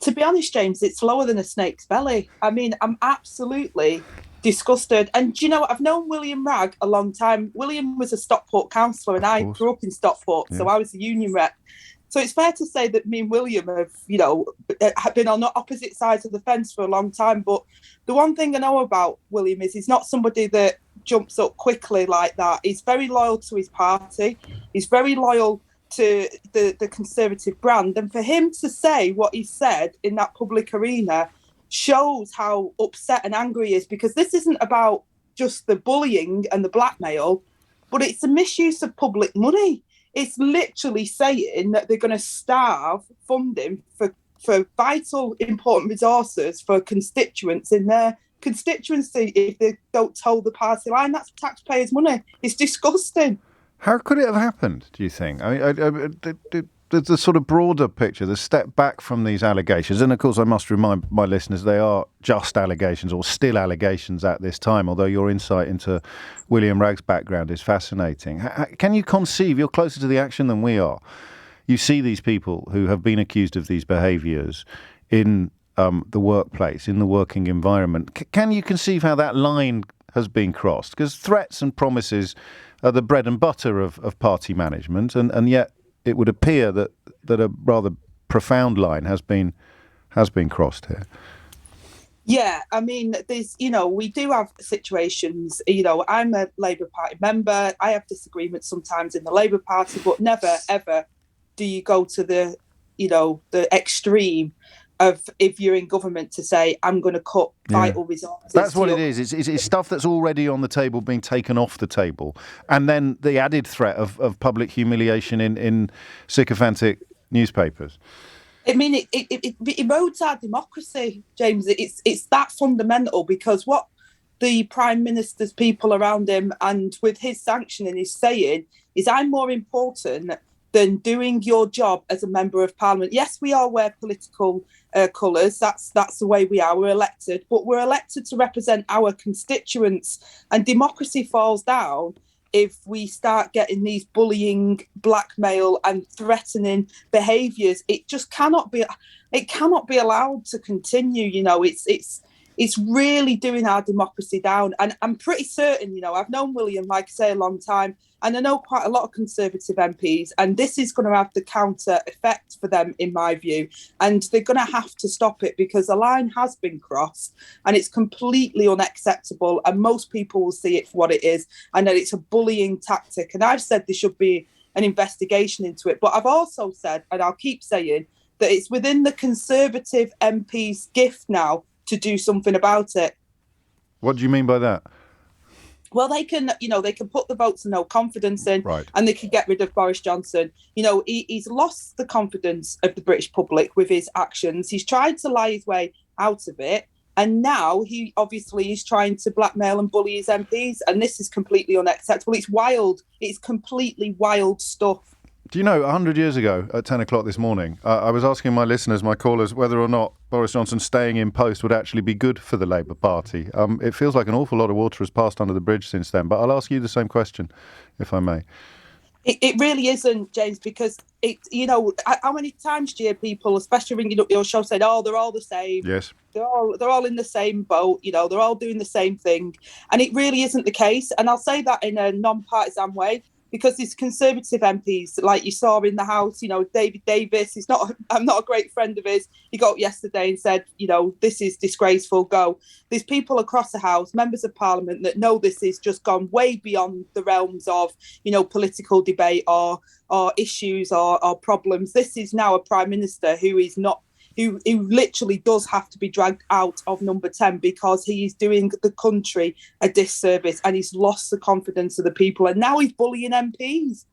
To be honest, James, it's lower than a snake's belly. I mean, I'm absolutely disgusted. And do you know what? I've known William Ragg a long time. William was a Stockport councillor, and Of I course. grew up in Stockport, so Yes. I was the union rep. So it's fair to say that me and William have, have been on the opposite sides of the fence for a long time. But the one thing I know about William is he's not somebody that jumps up quickly like that. He's very loyal to his party. He's very loyal to the Conservative brand. And for him to say what he said in that public arena shows how upset and angry he is, because this isn't about just the bullying and the blackmail, but it's a misuse of public money. It's literally saying that they're going to starve funding for vital, important resources for constituents in their constituency if they don't toe the party line. That's taxpayers' money. It's disgusting. How could it have happened, do you think? I mean, the sort of broader picture, the step back from these allegations, and of course I must remind my listeners they are just allegations or still allegations at this time, although your insight into William Ragg's background is fascinating. Can you conceive, you're closer to the action than we are, you see these people who have been accused of these behaviours in the workplace, in the working environment. Can you conceive how that line has been crossed? Because threats and promises are the bread and butter of party management, and yet it would appear that a rather profound line has been crossed here. Yeah, I mean, we do have situations, I'm a Labour Party member. I have disagreements sometimes in the Labour Party, but never, ever do you go to the extreme of, if you're in government, to say, I'm going to cut vital resources. That's what it is. It's stuff that's already on the table being taken off the table. And then the added threat of public humiliation in sycophantic newspapers. I mean, it erodes our democracy, James. It's that fundamental, because what the Prime Minister's people around him and with his sanctioning is saying is, I'm more important than doing your job as a member of Parliament. Yes, we all wear political colours. That's the way we are. We're elected, but we're elected to represent our constituents. And democracy falls down if we start getting these bullying, blackmail, and threatening behaviours. It just cannot be. It cannot be allowed to continue. It's really doing our democracy down. And I'm pretty certain, I've known William, like I say, a long time, and I know quite a lot of Conservative MPs, and this is going to have the counter effect for them, in my view. And they're going to have to stop it, because the line has been crossed and it's completely unacceptable. And most people will see it for what it is, and that it's a bullying tactic. And I've said there should be an investigation into it. But I've also said, and I'll keep saying, that it's within the Conservative MP's gift now to do something about it. What do you mean by that? Well, they can put the votes of no confidence in, right, and they can get rid of Boris Johnson. He's lost the confidence of the British public with his actions. He's tried to lie his way out of it, and now he obviously is trying to blackmail and bully his MPs, and this is completely unacceptable. It's wild. It's completely wild stuff. Do you know, 100 years ago at 10 o'clock this morning, I was asking my listeners, my callers, whether or not Boris Johnson staying in post would actually be good for the Labour Party. It feels like an awful lot of water has passed under the bridge since then, but I'll ask you the same question, if I may. It really isn't, James, because how many times do you hear people, especially ringing up your show, saying, "Oh, they're all the same. Yes, they're all in the same boat. They're all doing the same thing," and it really isn't the case. And I'll say that in a non-partisan way, because these Conservative MPs, like you saw in the House, David Davis, I'm not a great friend of his. He got up yesterday and said, this is disgraceful, go. There's people across the House, members of Parliament, that know this has just gone way beyond the realms of, political debate or issues or problems. This is now a Prime Minister who is not, who literally does have to be dragged out of number 10, because he is doing the country a disservice, and he's lost the confidence of the people, and now he's bullying MPs.